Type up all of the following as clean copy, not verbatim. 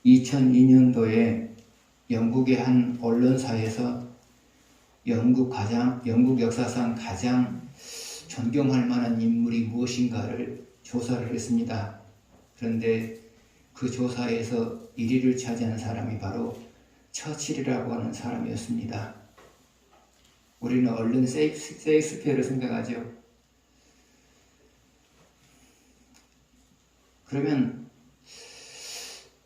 2002년도에 영국의 한 언론사에서 영국 역사상 가장 존경할 만한 인물이 무엇인가를 조사를 했습니다. 그런데 그 조사에서 1위를 차지한 사람이 바로 처칠이라고 하는 사람이었습니다. 우리는 얼른 셰익스피어를 생각하죠. 그러면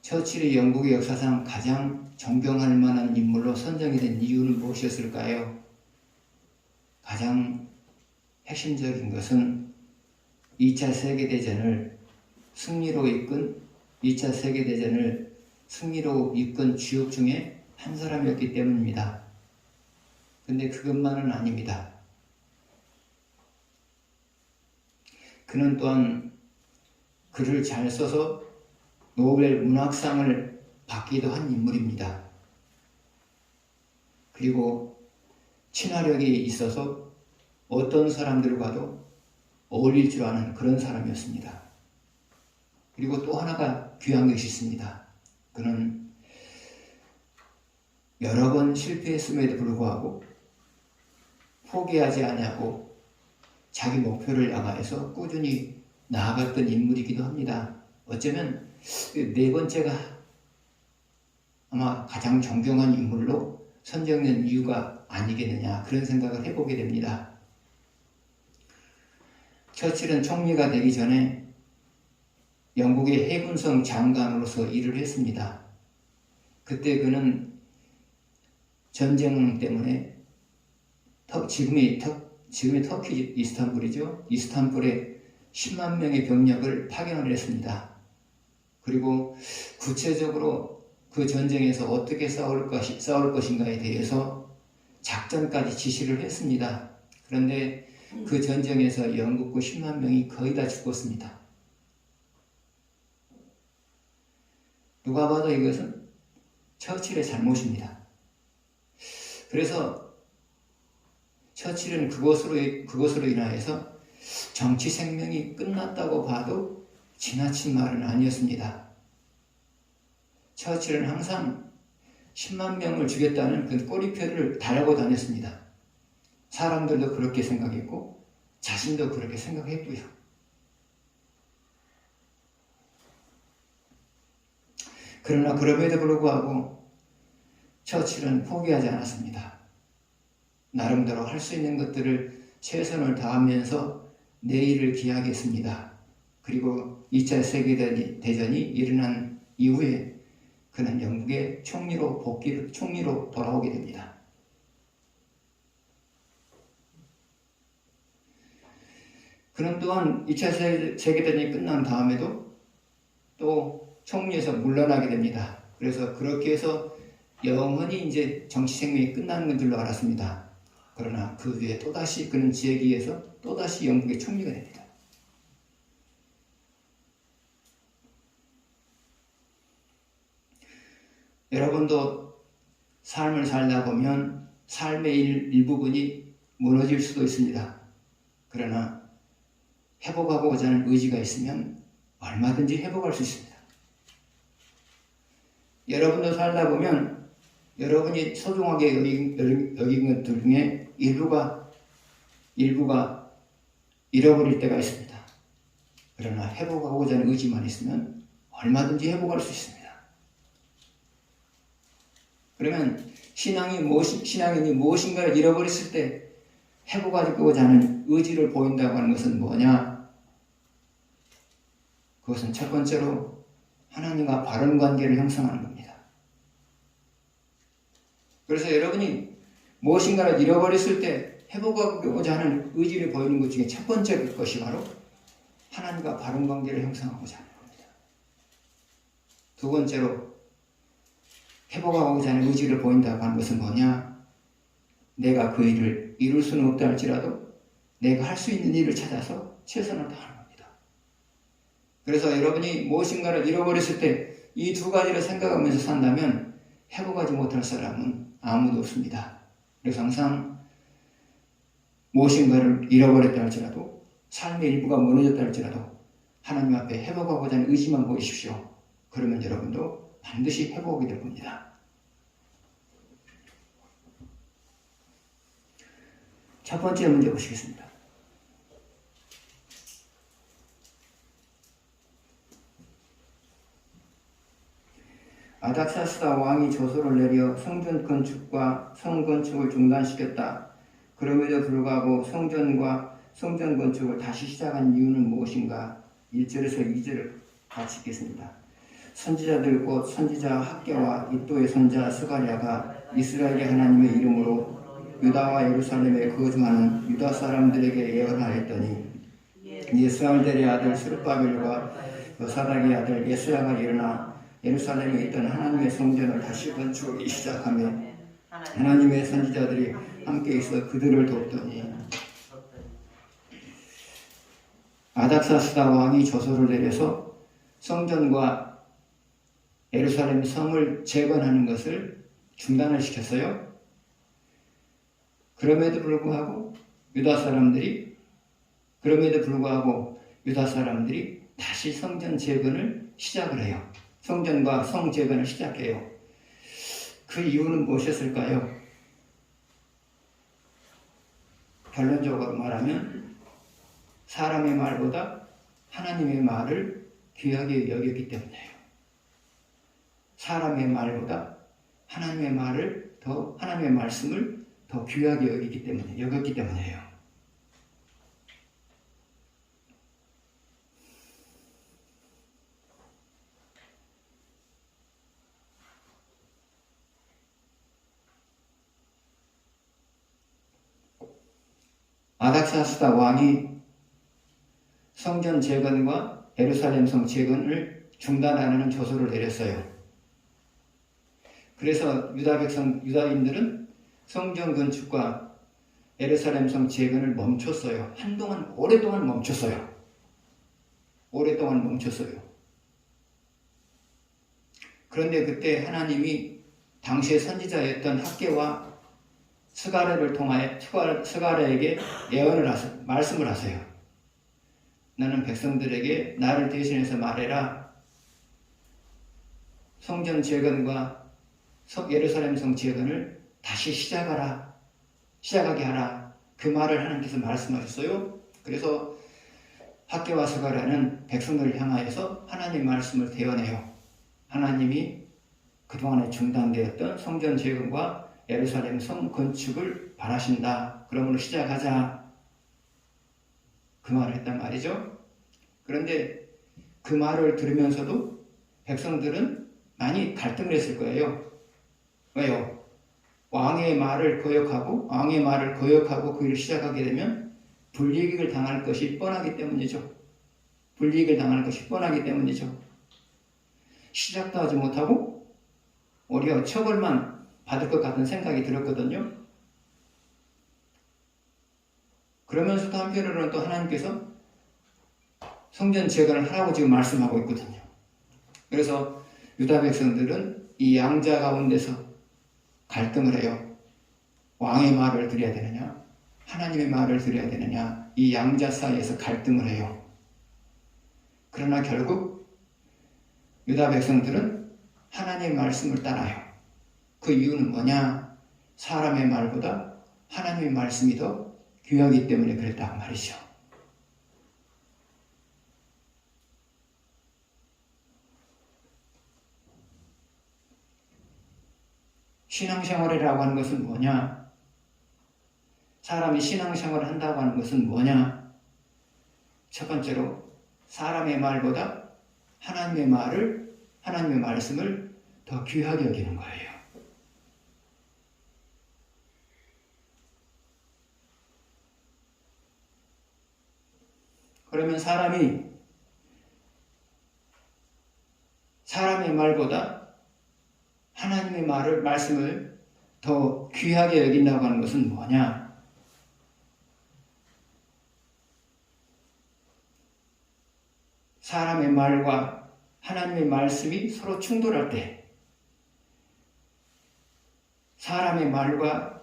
처칠이 영국의 역사상 가장 존경할 만한 인물로 선정이 된 이유는 무엇이었을까요? 가장 핵심적인 것은 2차 세계대전을 승리로 이끈 주역 중에 한 사람이었기 때문입니다. 근데 그것만은 아닙니다. 그는 또한 글을 잘 써서 노벨 문학상을 받기도 한 인물입니다. 그리고 친화력이 있어서 어떤 사람들과도 어울릴 줄 아는 그런 사람이었습니다. 그리고 또 하나가 귀한 것이 있습니다. 그는 여러 번 실패했음에도 불구하고 포기하지 않냐고 자기 목표를 향하여서 꾸준히 나아갔던 인물이기도 합니다. 어쩌면 네 번째가 아마 가장 존경한 인물로 선정된 이유가 아니겠느냐 그런 생각을 해보게 됩니다. 처칠은 총리가 되기 전에 영국의 해군성 장관으로서 일을 했습니다. 그때 그는 전쟁 때문에 지금의 터키 이스탄불이죠. 이스탄불에 10만 명의 병력을 파견을 했습니다. 그리고 구체적으로 그 전쟁에서 어떻게 싸울 것인가에 대해서 작전까지 지시를 했습니다. 그런데 그 전쟁에서 영국군 10만 명이 거의 다 죽었습니다. 누가 봐도 이것은 처칠의 잘못입니다. 그래서 처칠은 그것으로 인하여서 정치 생명이 끝났다고 봐도 지나친 말은 아니었습니다. 처칠은 항상 10만 명을 죽였다는 그 꼬리표를 달고 다녔습니다. 사람들도 그렇게 생각했고 자신도 그렇게 생각했고요. 그러나 그럼에도 불구하고 처칠은 포기하지 않았습니다. 나름대로 할 수 있는 것들을 최선을 다하면서 내일을 기약했습니다. 그리고 2차 세계대전이 일어난 이후에 그는 영국의 총리로 돌아오게 됩니다. 그는 또한 2차 세계대전이 끝난 다음에도 또 총리에서 물러나게 됩니다. 그래서 그렇게 해서 영원히 이제 정치 생명이 끝나는 건 줄로 알았습니다. 그러나 그 후에 또다시 그는 재기해서 또다시 영국의 총리가 됩니다. 여러분도 삶을 살다 보면 삶의 일부분이 무너질 수도 있습니다. 그러나 회복하고자 하는 의지가 있으면 얼마든지 회복할 수 있습니다. 여러분도 살다 보면 여러분이 소중하게 여긴 것들 중에 일부가 잃어버릴 때가 있습니다. 그러나 회복하고자 하는 의지만 있으면 얼마든지 회복할 수 있습니다. 그러면 신앙인이 무엇인가를 잃어버렸을 때 회복하고자 하는 의지를 보인다고 하는 것은 뭐냐? 그것은 첫 번째로 하나님과 바른 관계를 형성하는 겁니다. 그래서 여러분이 무엇인가를 잃어버렸을 때 회복하고자 하는 의지를 보이는 것 중에 첫 번째 것이 바로 하나님과 바른 관계를 형성하고자 하는 겁니다. 두 번째로 회복하고자 하는 의지를 보인다고 하는 것은 뭐냐? 내가 그 일을 이룰 수는 없다 할지라도 내가 할 수 있는 일을 찾아서 최선을 다하는 겁니다. 그래서 여러분이 무엇인가를 잃어버렸을 때 이 두 가지를 생각하면서 산다면 회복하지 못할 사람은 아무도 없습니다. 그래서 항상 무엇인가를 잃어버렸다 할지라도 삶의 일부가 무너졌다 할지라도 하나님 앞에 회복하고자 하는 의지만 보이십시오. 그러면 여러분도 반드시 회복이 될 겁니다. 첫 번째 문제 보시겠습니다. 아닥사스다 왕이 조서를 내려 성전 건축과 성 건축을 중단시켰다. 그럼에도 불구하고 성전과 성전 건축을 다시 시작한 이유는 무엇인가? 1절에서 2절을 같이 읽겠습니다. 선지자들 곧 선지자 학개와 이또의 손자 스가랴가 이스라엘의 하나님의 이름으로 유다와 예루살렘에 거주하는 유다 사람들에게 예언하였더니 예스알델의 아들 스룹바벨과 요사닥의 아들 예수야가 일어나 예루살렘에 있던 하나님의 성전을 다시 건축하기 시작하며 하나님의 선지자들이 함께 있어 그들을 돕더니 아닥사스다 왕이 조서를 내려서 성전과 예루살렘 성을 재건하는 것을 중단을 시켰어요. 그럼에도 불구하고 유다 사람들이 다시 성전 재건을 시작을 해요. 성전과 성 재건을 시작해요. 그 이유는 무엇이었을까요? 결론적으로 말하면 사람의 말보다 하나님의 말을 귀하게 여겼기 때문이에요. 사람의 말보다 하나님의 말씀을 더 귀하게 여겼기 때문이에요. 아닥사스다 왕이 성전 재건과 예루살렘 성 재건을 중단하는 조서를 내렸어요. 그래서 유다인들은 성전 건축과 예루살렘 성 재건을 멈췄어요. 오랫동안 멈췄어요. 그런데 그때 하나님이 당시의 선지자였던 학개와 스가랴를 통하여 스가랴에게 말씀을 하세요. 너는 백성들에게 나를 대신해서 말해라. 성전 재건과 예루살렘 성 재건을 다시 시작하게 하라. 그 말을 하나님께서 말씀하셨어요. 그래서 학개와 스가랴는 백성들을 향하여서 하나님 말씀을 대언해요. 하나님이 그동안에 중단되었던 성전 재건과 예루살렘 성 건축을 바라신다. 그러므로 시작하자. 그 말을 했단 말이죠. 그런데 그 말을 들으면서도 백성들은 많이 갈등을 했을 거예요. 왜요? 왕의 말을 거역하고 그 일을 시작하게 되면 불이익을 당할 것이 뻔하기 때문이죠. 시작도 하지 못하고 오히려 처벌만 받을 것 같은 생각이 들었거든요. 그러면서도 한편으로는 또 하나님께서 성전 재건을 하라고 지금 말씀하고 있거든요. 그래서 유다 백성들은 이 양자 가운데서 갈등을 해요. 왕의 말을 드려야 되느냐, 하나님의 말을 드려야 되느냐, 이 양자 사이에서 갈등을 해요. 그러나 결국 유다 백성들은 하나님의 말씀을 따라요. 그 이유는 뭐냐? 사람의 말보다 하나님의 말씀이 더 귀하기 때문에 그랬다고 말이죠. 신앙생활이라고 하는 것은 뭐냐? 사람이 신앙생활을 한다고 하는 것은 뭐냐? 첫 번째로 사람의 말보다 하나님의 말씀을 더 귀하게 여기는 거예요. 그러면 사람의 말보다 하나님의 말씀을 더 귀하게 여긴다고 하는 것은 뭐냐? 사람의 말과 하나님의 말씀이 서로 충돌할 때, 사람의 말과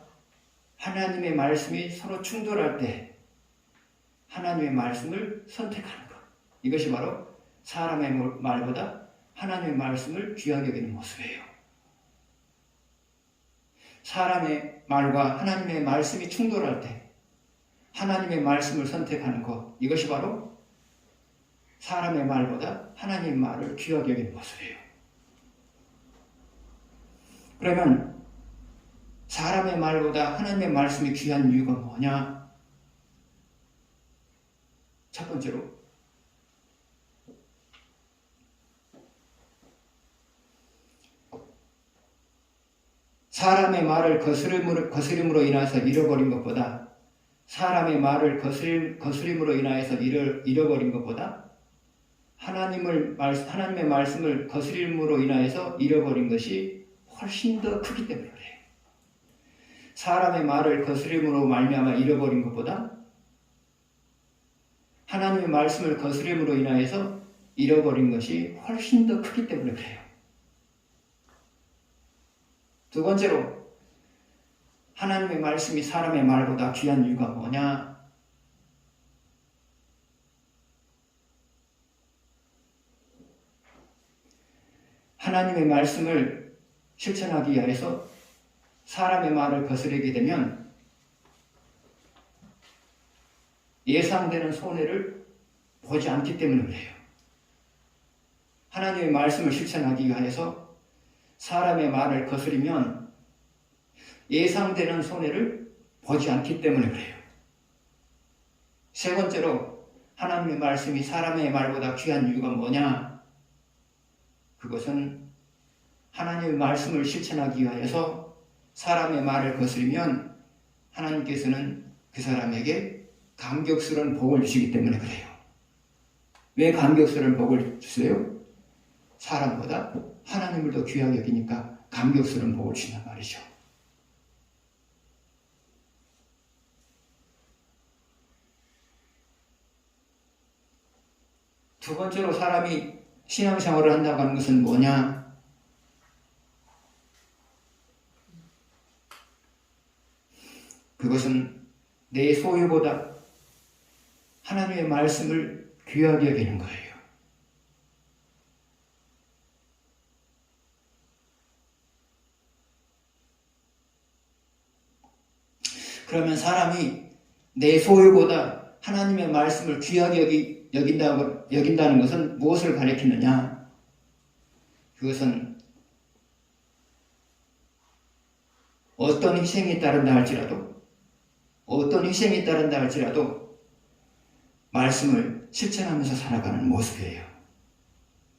하나님의 말씀이 서로 충돌할 때 하나님의 말씀을 선택하는 것. 이것이 바로 사람의 말보다 하나님의 말씀을 귀하게 여기는 모습이에요. 사람의 말과 하나님의 말씀이 충돌할 때 하나님의 말씀을 선택하는 것, 이것이 바로 사람의 말보다 하나님의 말을 귀하게 여기는 모습이에요. 그러면 사람의 말보다 하나님의 말씀이 귀한 이유가 뭐냐? 첫 번째로 사람의 말을 거스림으로 인해서 잃어버린 것보다 사람의 말을 거스림으로 인하여서 잃어버린 것보다 하나님의 말씀을 거스림으로 인하여서 잃어버린 것이 훨씬 더 크기 때문에 그래요. 사람의 말을 거스림으로 말미암아 잃어버린 것보다 하나님의 말씀을 거스림으로 인하여서 잃어버린 것이 훨씬 더 크기 때문에 그래요. 두 번째로 하나님의 말씀이 사람의 말보다 귀한 이유가 뭐냐? 하나님의 말씀을 실천하기 위해서 사람의 말을 거스르게 되면 예상되는 손해를 보지 않기 때문에 그래요. 하나님의 말씀을 실천하기 위해서 사람의 말을 거스르면 예상되는 손해를 보지 않기 때문에 그래요. 세 번째로 하나님의 말씀이 사람의 말보다 귀한 이유가 뭐냐? 그것은 하나님의 말씀을 실천하기 위해서 사람의 말을 거스르면 하나님께서는 그 사람에게 감격스러운 복을 주시기 때문에 그래요. 왜 감격스러운 복을 주세요? 사람보다 하나님을 더 귀하게 여기니까 감격스러운 복을 주신단 말이죠. 두 번째로 사람이 신앙생활을 한다고 하는 것은 뭐냐? 그것은 내 소유보다 하나님의 말씀을 귀하게 여기는 거예요. 그러면 사람이 내 소유보다 하나님의 말씀을 귀하게 여긴다는 것은 무엇을 가리키느냐? 그것은 어떤 희생이 따른다 할지라도 말씀을 실천하면서 살아가는 모습이에요.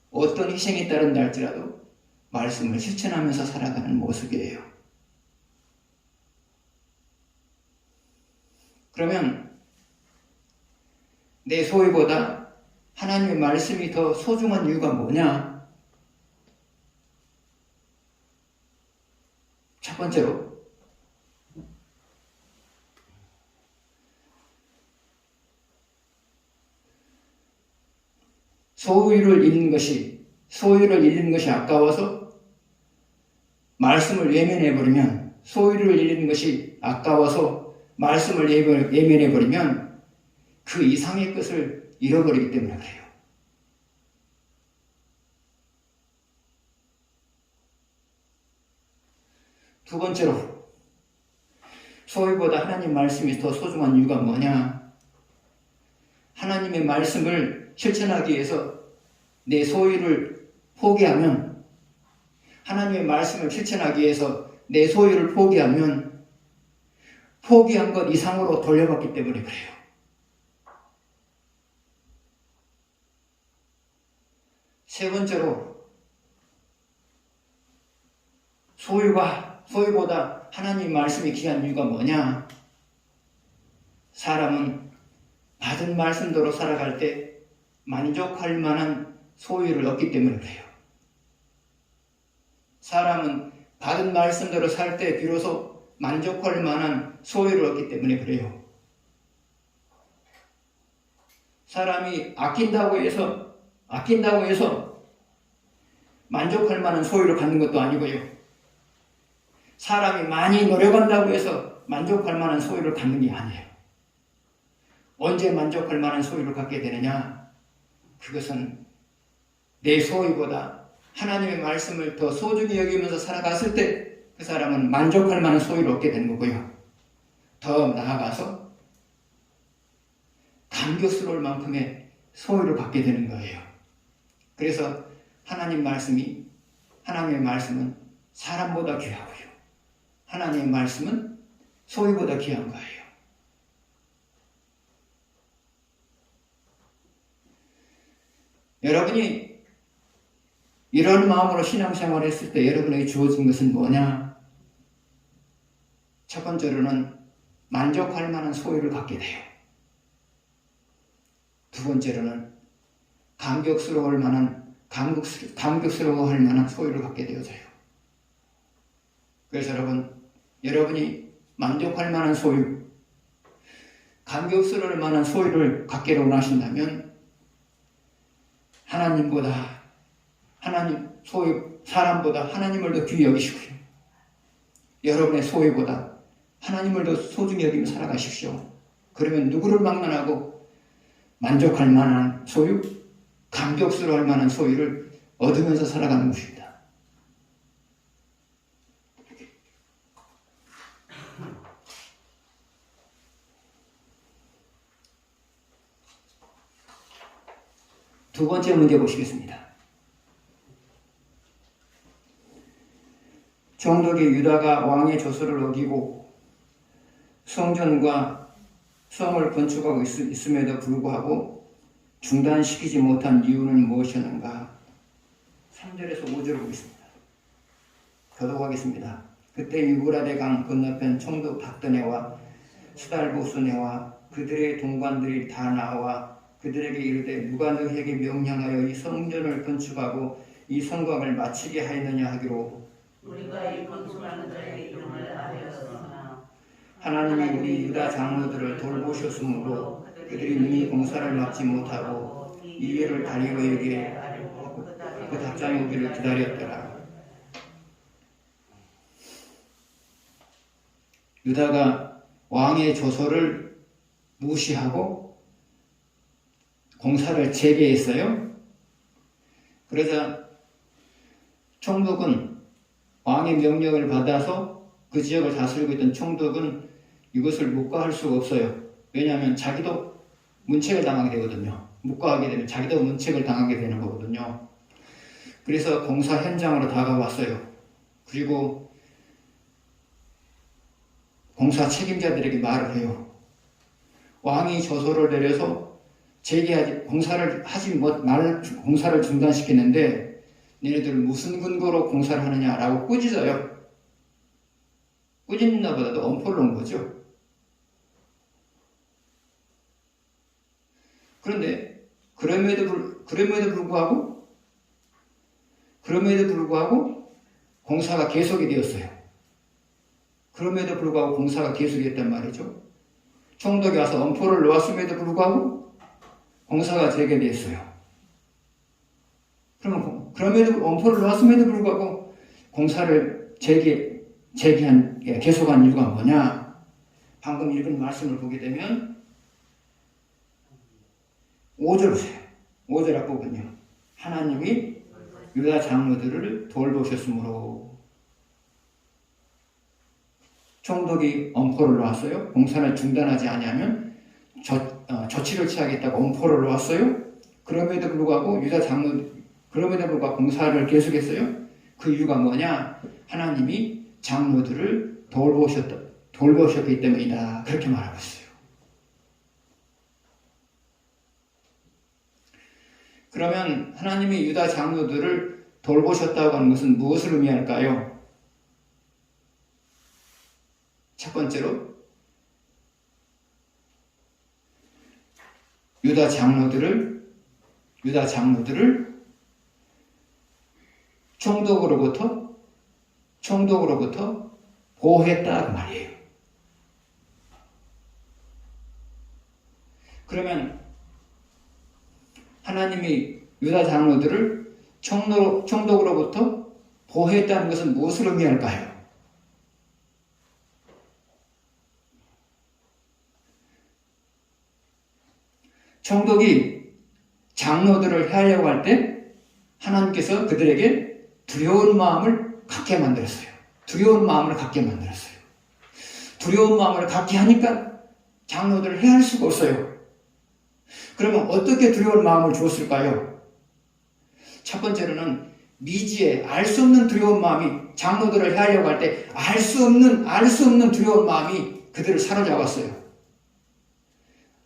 어떤 희생이 따른다 할지라도 말씀을 실천하면서 살아가는 모습이에요. 그러면 내 소유보다 하나님의 말씀이 더 소중한 이유가 뭐냐? 첫 번째로 소유를 잃는 것이 아까워서 말씀을 외면해버리면, 소유를 잃는 것이 아까워서 말씀을 외면해버리면 그 이상의 것을 잃어버리기 때문에 그래요. 두 번째로 소유보다 하나님 말씀이 더 소중한 이유가 뭐냐? 하나님의 말씀을 실천하기 위해서 내 소유를 포기하면, 하나님의 말씀을 실천하기 위해서 내 소유를 포기하면 포기한 것 이상으로 돌려받기 때문에 그래요. 세 번째로 소유보다 하나님 말씀이 귀한 이유가 뭐냐? 사람은 받은 말씀대로 살아갈 때 만족할 만한 소유를 얻기 때문에 그래요. 사람은 받은 말씀대로 살 때 비로소 만족할 만한 소유를 얻기 때문에 그래요. 사람이 아낀다고 해서 만족할 만한 소유를 갖는 것도 아니고요. 사람이 많이 노력한다고 해서 만족할 만한 소유를 갖는 게 아니에요. 언제 만족할 만한 소유를 갖게 되느냐? 그것은 내 소유보다 하나님의 말씀을 더 소중히 여기면서 살아갔을 때 그 사람은 만족할 만한 소유를 얻게 되는 거고요. 더 나아가서 감격스러울 만큼의 소유를 갖게 되는 거예요. 그래서 하나님의 말씀은 사람보다 귀하고요. 하나님의 말씀은 소유보다 귀한 거예요. 여러분이 이런 마음으로 신앙생활을 했을 때 여러분에게 주어진 것은 뭐냐? 첫 번째로는 만족할 만한 소유를 갖게 돼요. 두 번째로는 감격스러워할 만한 소유를 갖게 되어져요. 그래서 여러분이 만족할 만한 소유, 감격스러울 만한 소유를 갖기를 원하신다면 사람보다 하나님을 더 귀히 여기시고요. 여러분의 소유보다 하나님을 더 소중히 여기며 살아가십시오. 그러면 누구를 막론하고 만족할 만한 소유, 감격스러워할 만한 소유를 얻으면서 살아가는 것입니다. 두 번째 문제 보시겠습니다. 총독이 유다가 왕의 조서를 어기고 성전과 성을 건축하고 있음에도 불구하고 중단시키지 못한 이유는 무엇이었는가? 3절에서 5절을 보겠습니다. 교독하겠습니다. 그때 유브라데 강 건너편 총독 닥더네와 수달보스네와 그들의 동관들이 다 나와 그들에게 이르되 누가 너희에게 명령하여 이 성전을 건축하고 이 성곽을 마치게 하였느냐 하기로 우리가 이 건축하는 자의 이름을 아뢰었으나 하나님이 우리 유다 장로들을 돌보셨으므로 그들이 능히 공사를 막지 못하고 이 일을 다리오에게 하고 그 답장이 오기를 기다렸더라. 유다가 왕의 조서를 무시하고 공사를 재개했어요. 그러자 총독은 왕의 명령을 받아서 그 지역을 다스리고 있던 총독은 이것을 묵과할 수가 없어요. 왜냐하면 자기도 문책을 당하게 되거든요. 묵과하게 되면 자기도 문책을 당하게 되는 거거든요. 그래서 공사 현장으로 다가왔어요. 그리고 공사 책임자들에게 말을 해요. 왕이 조서를 내려서 공사를 중단시켰는데 너희들 무슨 근거로 공사를 하느냐라고 꾸짖어요. 꾸짖는 것보다도 엄포를 놓은 거죠. 그런데 그럼에도 불구하고 공사가 계속이 되었어요. 그럼에도 불구하고 공사가 계속이 됐단 말이죠. 총독이 와서 엄포를 놓았음에도 불구하고 공사가 재개됐어요. 그러면 엄포를 놓았음에도 불구하고 공사를 계속한 이유가 뭐냐? 방금 읽은 말씀을 보게 되면 5절 보세요. 5절 앞부분요. 하나님이 유다 장로들을 돌보셨으므로 총독이 엄포를 놓았어요. 공사를 중단하지 아니하면 조치를 취하겠다고 엄포를 놓았어요. 그럼에도 불구하고 공사를 계속했어요. 그 이유가 뭐냐? 하나님이 장로들을 돌보셨기 때문이다. 그렇게 말하고 있어요. 그러면 하나님이 유다 장로들을 돌보셨다고 하는 것은 무엇을 의미할까요? 첫 번째로 유다 장로들을 총독으로부터 보호했다 그 말이에요. 그러면 하나님이 유다 장로들을 총독으로부터 보호했다는 것은 무엇을 의미할까요? 총독이 장로들을 해하려고 할 때 하나님께서 그들에게 두려운 마음을 갖게 만들었어요. 두려운 마음을 갖게 만들었어요. 두려운 마음을 갖게 하니까 장로들을 해할 수가 없어요. 그러면 어떻게 두려운 마음을 주었을까요? 첫 번째로는 미지의 알 수 없는 두려운 마음이 장로들을 해하려고 할 때 알 수 없는 두려운 마음이 그들을 사로잡았어요.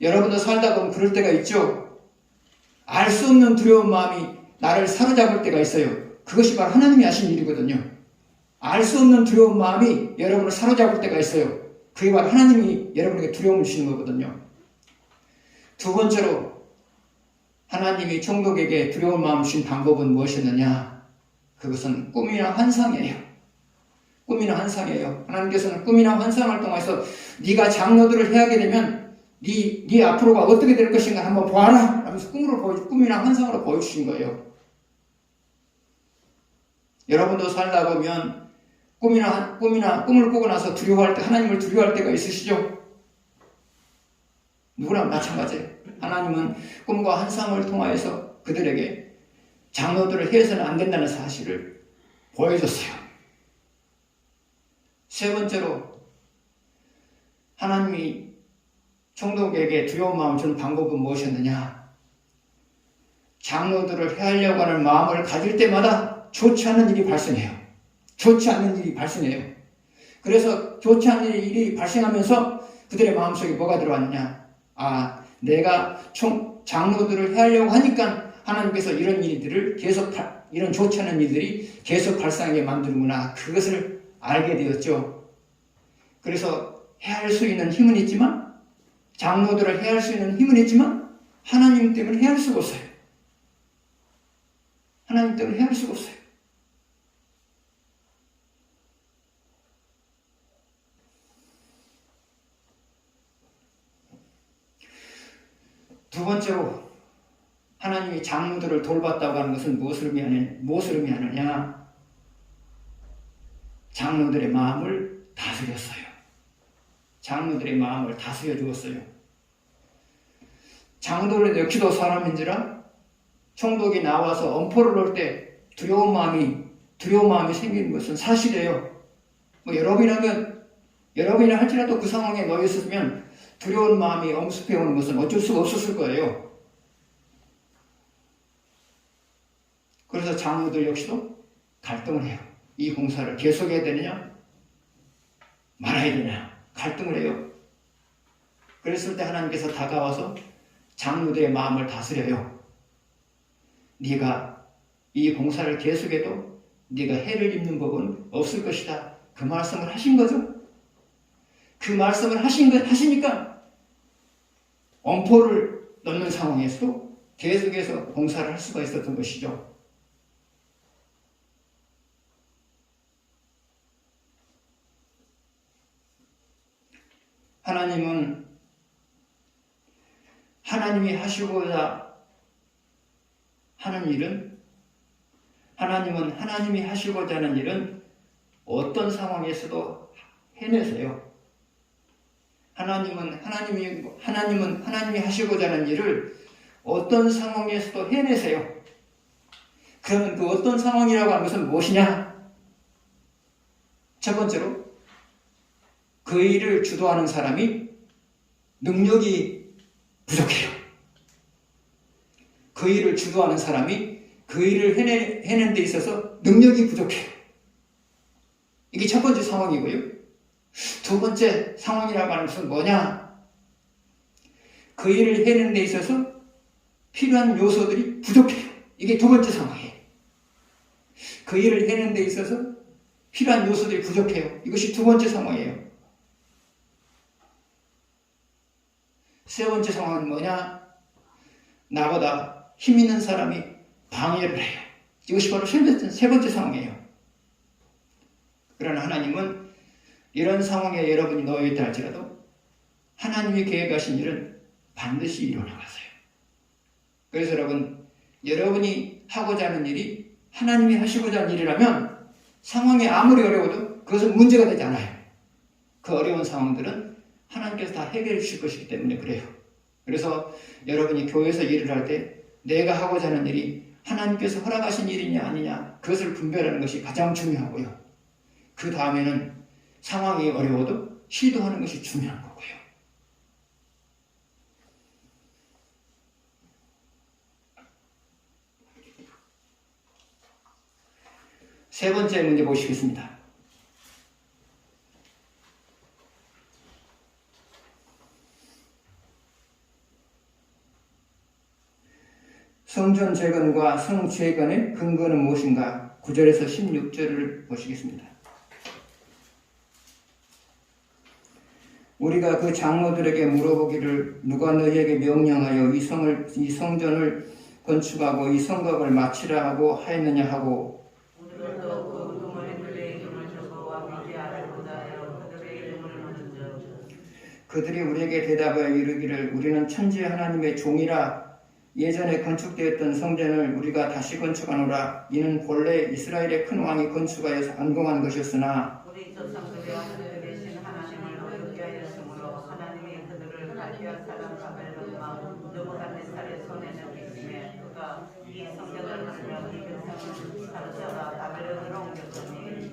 여러분도 살다 보면 그럴 때가 있죠. 알 수 없는 두려운 마음이 나를 사로잡을 때가 있어요. 그것이 바로 하나님이 하신 일이거든요. 알 수 없는 두려운 마음이 여러분을 사로잡을 때가 있어요. 그게 바로 하나님이 여러분에게 두려움을 주시는 거거든요. 두 번째로 하나님이 총독에게 두려운 마음을 주신 방법은 무엇이었느냐? 그것은 꿈이나 환상이에요. 꿈이나 환상이에요. 하나님께서는 꿈이나 환상을 통해서 네가 장로들을 해하게 되면 네 앞으로가 어떻게 될 것인가 한번 보아라 하면서 꿈이나 환상으로 보여주신 거예요. 여러분도 살다 보면 꿈을 꾸고 나서 두려워할 때, 하나님을 두려워할 때가 있으시죠? 누구나 마찬가지예요. 하나님은 꿈과 환상을 통하여서 그들에게 장로들을 해서는 안 된다는 사실을 보여줬어요. 세 번째로 하나님이 총독에게 두려운 마음을 주는 방법은 무엇이었느냐? 장로들을 해하려고 하는 마음을 가질 때마다 좋지 않은 일이 발생해요. 좋지 않는 일이 발생해요. 그래서 좋지 않은 일이 발생하면서 그들의 마음속에 뭐가 들어왔느냐? 내가 장로들을 해하려고 하니까 하나님께서 이런 일들을 이런 좋지 않은 일들이 계속 발생하게 만드는구나. 그것을 알게 되었죠. 그래서 해할 수 있는 힘은 있지만, 장로들을 해할 수 있는 힘은 있지만, 하나님 때문에 해할 수가 없어요. 하나님 때문에 해할 수가 없어요. 두 번째로 하나님이 장로들을 돌봤다고 하는 것은 무엇을 의미하느냐? 장로들의 마음을 다스렸어요. 장로들의 마음을 다스려 주었어요. 장로들은 역시도 사람인지라 총독이 나와서 엄포를 놓을 때 두려운 마음이 생기는 것은 사실이에요. 여러분이나 할지라도 그 상황에 놓여 있었으면 두려운 마음이 엄습해 오는 것은 어쩔 수가 없었을 거예요. 그래서 장로들 역시도 갈등을 해요. 이 공사를 계속해야 되느냐? 말아야 되냐? 갈등을 해요. 그랬을 때 하나님께서 다가와서 장로들의 마음을 다스려요. 네가 이 공사를 계속해도 네가 해를 입는 법은 없을 것이다. 그 말씀을 하신 거죠. 그 말씀을 하시니까 엄포를 넣는 상황에서도 계속해서 공사를 할 수가 있었던 것이죠. 하나님은 하나님이 하시고자 하는 일은 하나님이 하시고자 하는 일은 어떤 상황에서도 해내세요. 하나님은 하나님이 하시고자 하는 일을 어떤 상황에서도 해내세요. 그러면 그 어떤 상황이라고 하는 것은 무엇이냐? 첫 번째로 그 일을 주도하는 사람이 능력이 부족해요. 그 일을 주도하는 사람이 그 일을 해내는 데 있어서 능력이 부족해요. 이게 첫 번째 상황이고요. 두 번째 상황이라고 하는 것은 뭐냐? 그 일을 해내는 데 있어서 필요한 요소들이 부족해요. 이게 두 번째 상황이에요. 그 일을 해내는 데 있어서 필요한 요소들이 부족해요. 이것이 두 번째 상황이에요. 세 번째 상황은 뭐냐? 나보다 힘 있는 사람이 방해를 해요. 이것이 바로 세 번째 상황이에요. 그러나 하나님은 이런 상황에 여러분이 놓여 있다 할지라도 하나님이 계획하신 일은 반드시 이루어나가세요. 그래서 여러분이 하고자 하는 일이 하나님이 하시고자 하는 일이라면 상황이 아무리 어려워도 그것은 문제가 되지 않아요. 그 어려운 상황들은 하나님께서 다 해결해 주실 것이기 때문에 그래요. 그래서 여러분이 교회에서 일을 할 때 내가 하고자 하는 일이 하나님께서 허락하신 일이냐 아니냐 그것을 분별하는 것이 가장 중요하고요. 그 다음에는 상황이 어려워도 시도하는 것이 중요한 거고요. 세 번째 문제 보시겠습니다. 성전 재건과 성재건의 근거는 무엇인가? 9절에서 16절을 보시겠습니다. 우리가 그 장로들에게 물어보기를 누가 너희에게 명령하여 이 성전을 건축하고 이 성곽을 마치라 하고 하였느냐 하고 우리도 그 우두머리 그들의 이름을 적어 왕에게 알고자 하여 그들의 이름을 묻은즉 그들이 우리에게 대답하여 이르기를 우리는 천지 하나님의 종이라 예전에 건축되었던 성전을 우리가 다시 건축하노라. 이는 본래 이스라엘의 큰 왕이 건축하여서 완공한 것이었으나 우리 조상들의 하늘에 계신 하나님을 어렵게 하였으므로 하나님이 그들을 갈대아 사람 바벨론 왕 느부갓네살의 손에 넘기심에 그가 이 성전을 하며 이 백성을 사로잡아 바벨론으로 옮겼더니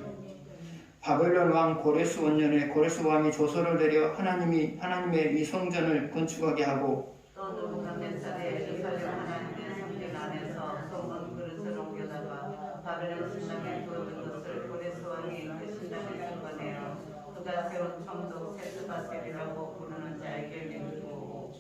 바벨론 왕 고레스 원년에 고레스 왕이 조서를 내려 하나님의 이 성전을 건축하게 하고 또 느부갓네살의 예루살렘 하나님의 성전 안에서 성문 그릇을 옮겨다가 바벨론 신당에 두었던 것을 고레스 왕이 그 신당에 승건해요. 그가 세운 총독 세스바셀이라고 부르는 자에게 맹세하고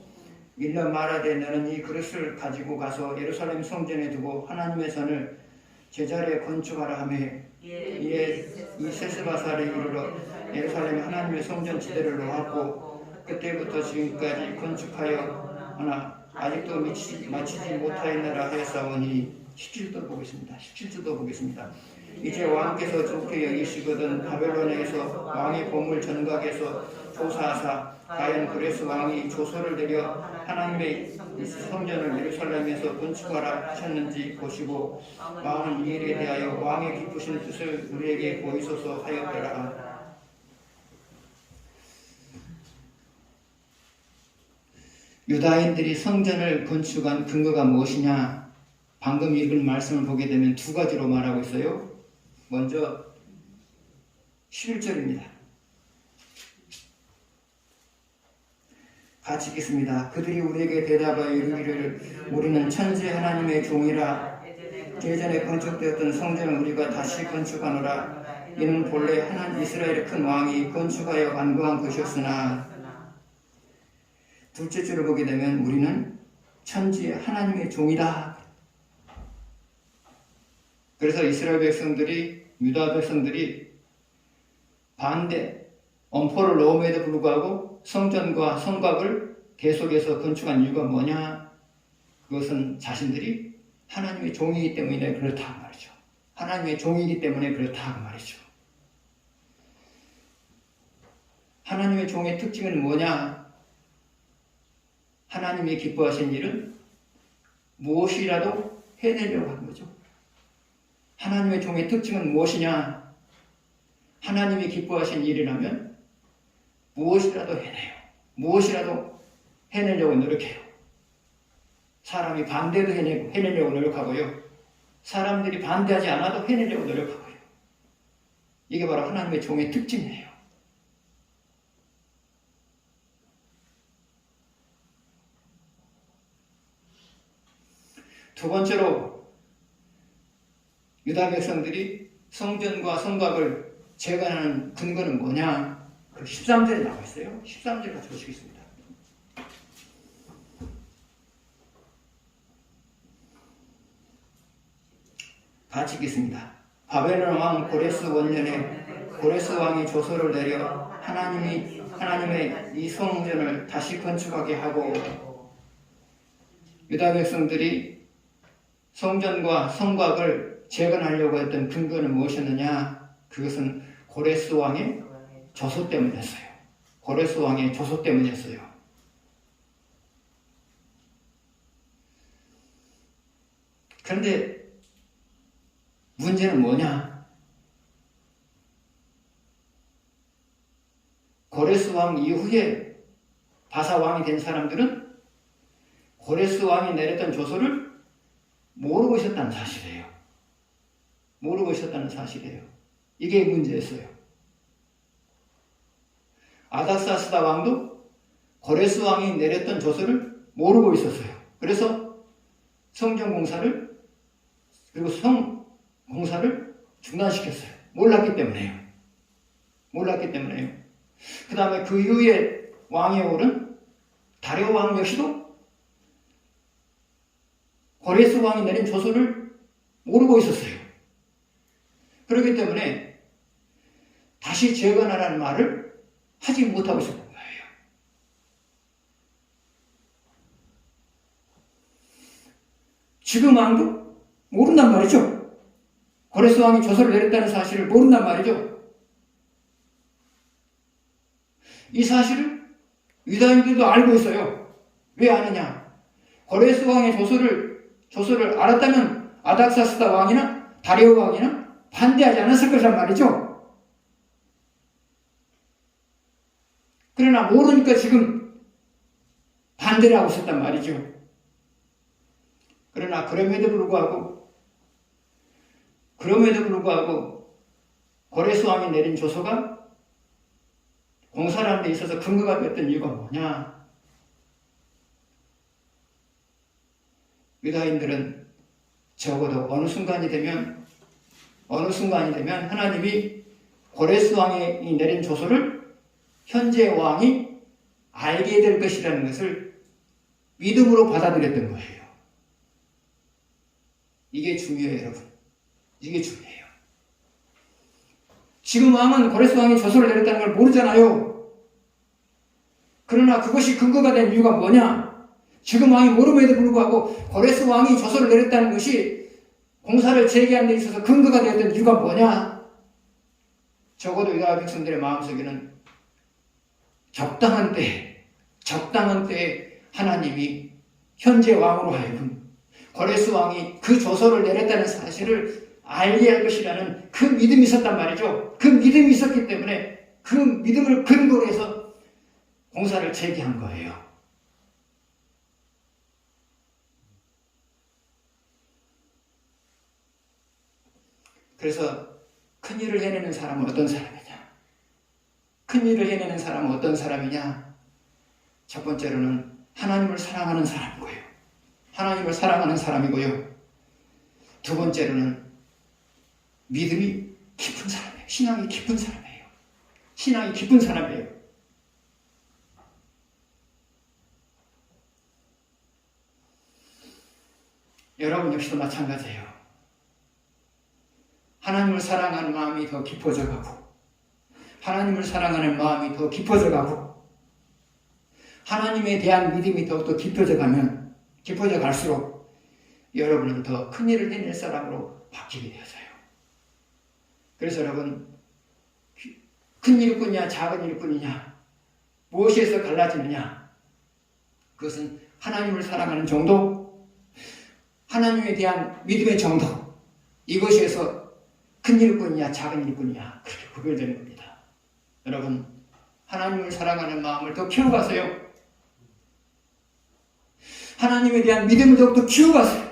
일러 말하되 너는 이 그릇을 가지고 가서 예루살렘 성전에 두고 하나님의 전을 제자리에 건축하라 하며 이에 이 세스바살이 이르러 예루살렘 하나님의 성전 지대를 놓았고 그때부터 지금까지 건축하여 하나 아직도 마치지 못하였느라 하였사오니 17절 보겠습니다. 이제 왕께서 좋게 여기시거든 바벨론에서 왕의 보물 전각에서 조사하사 과연 고레스 왕이 조서를 내려 하나님의 성전을 예루살렘에서 건축하라 하셨는지 보시고 왕은 이 일에 대하여 왕의 기쁘신 뜻을 우리에게 보이소서 하였더라. 유다인들이 성전을 건축한 근거가 무엇이냐? 방금 읽은 말씀을 보게 되면 두 가지로 말하고 있어요. 먼저 11절입니다. 같이 읽겠습니다. 그들이 우리에게 대답하여 이르기를 우리는 천지 하나님의 종이라 예전에 건축되었던 성전을 우리가 다시 건축하노라. 이는 본래 이스라엘의 큰 왕이 건축하여 완공한 것이었으나 둘째 줄을 보게 되면 우리는 천지 하나님의 종이다. 그래서 이스라엘 백성들이 유다 백성들이 엄포를 놓음에도 불구하고 성전과 성곽을 계속해서 건축한 이유가 뭐냐? 그것은 자신들이 하나님의 종이기 때문에 그렇다 그 말이죠. 하나님의 종이기 때문에 그렇다 그 말이죠. 하나님의 종의 특징은 뭐냐? 하나님이 기뻐하신 일은 무엇이라도 해내려고 하는 거죠. 하나님의 종의 특징은 무엇이냐? 하나님이 기뻐하신 일이라면 무엇이라도 해내요. 무엇이라도 해내려고 노력해요. 사람이 반대도 해내려고 노력하고요. 사람들이 반대하지 않아도 해내려고 노력하고요. 이게 바로 하나님의 종의 특징이에요. 두 번째로 유다 백성들이 성전과 성곽을 재건하는 근거는 뭐냐? 그 13절에 나와 있어요. 13절 같이 보시겠습니다. 같이 읽겠습니다. 바벨론 왕 고레스 원년에 고레스 왕이 조서를 내려 하나님의 이 성전을 다시 건축하게 하고 유다 백성들이 성전과 성곽을 재건하려고 했던 근거는 무엇이었느냐? 그것은 고레스 왕의 조서 때문이었어요. 고레스 왕의 조서 때문이었어요. 그런데 문제는 뭐냐? 고레스 왕 이후에 바사 왕이 된 사람들은 고레스 왕이 내렸던 조서를 모르고 있었다는 사실이에요. 모르고 있었다는 사실이에요. 이게 문제였어요. 아닥사스다 왕도 고레스 왕이 내렸던 조서를 모르고 있었어요. 그래서 성전 공사를 그리고 성 공사를 중단시켰어요. 몰랐기 때문에요. 몰랐기 때문에요. 그 다음에 그 이후에 왕에 오른 다리오 왕 역시도 고레스 왕이 내린 조서를 모르고 있었어요. 그렇기 때문에 다시 재건하라는 말을 하지 못하고 있었던 거예요. 지금 왕도 모른단 말이죠. 고레스 왕이 조서를 내렸다는 사실을 모른단 말이죠. 이 사실을 유다인들도 알고 있어요. 왜 아느냐? 고레스 왕의 조서를 알았다면 아닥사스다 왕이나 다리오 왕이나 반대하지 않았을 거란 말이죠. 그러나 모르니까 지금 반대를 하고 있었단 말이죠. 그러나 그럼에도 불구하고 고레스 왕이 내린 조서가 공사라는 데 있어서 근거가 됐던 이유가 뭐냐? 유다인들은 적어도 어느 순간이 되면 하나님이 고레스 왕이 내린 조서를 현재 왕이 알게 될 것이라는 것을 믿음으로 받아들였던 거예요. 이게 중요해요, 여러분. 이게 중요해요. 지금 왕은 고레스 왕이 조서를 내렸다는 걸 모르잖아요. 그러나 그것이 근거가 된 이유가 뭐냐? 지금 왕이 모름에도 불구하고 고레스 왕이 조서를 내렸다는 것이 공사를 재개하는 데 있어서 근거가 되었던 이유가 뭐냐? 적어도 유다 백성들의 마음속에는 적당한 때에 하나님이 현재 왕으로 하여금 고레스 왕이 그 조서를 내렸다는 사실을 알게 할 것이라는 그 믿음이 있었단 말이죠. 그 믿음이 있었기 때문에 그 믿음을 근거로 해서 공사를 재개한 거예요. 그래서 큰일을 해내는 사람은 어떤 사람이냐? 큰일을 해내는 사람은 어떤 사람이냐? 첫 번째로는 하나님을 사랑하는 사람이고요. 하나님을 사랑하는 사람이고요. 두 번째로는 믿음이 깊은 사람이에요. 신앙이 깊은 사람이에요. 신앙이 깊은 사람이에요. 여러분 역시도 마찬가지예요. 하나님을 사랑하는 마음이 더 깊어져 가고 하나님을 사랑하는 마음이 더 깊어져 가고 하나님에 대한 믿음이 더욱더 깊어져 갈수록 여러분은 더 큰 일을 해낼 사람으로 바뀌게 되어져요. 그래서 여러분 큰 일꾼이냐 작은 일꾼이냐 무엇에서 갈라지느냐? 그것은 하나님을 사랑하는 정도, 하나님에 대한 믿음의 정도, 이것에서 큰 일꾼이냐 작은 일꾼이냐 그렇게 구별되는 겁니다. 여러분 하나님을 사랑하는 마음을 더 키워가세요. 하나님에 대한 믿음을 더욱더 키워가세요.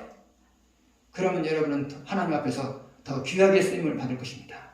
그러면 여러분은 하나님 앞에서 더 귀하게 쓰임을 받을 것입니다.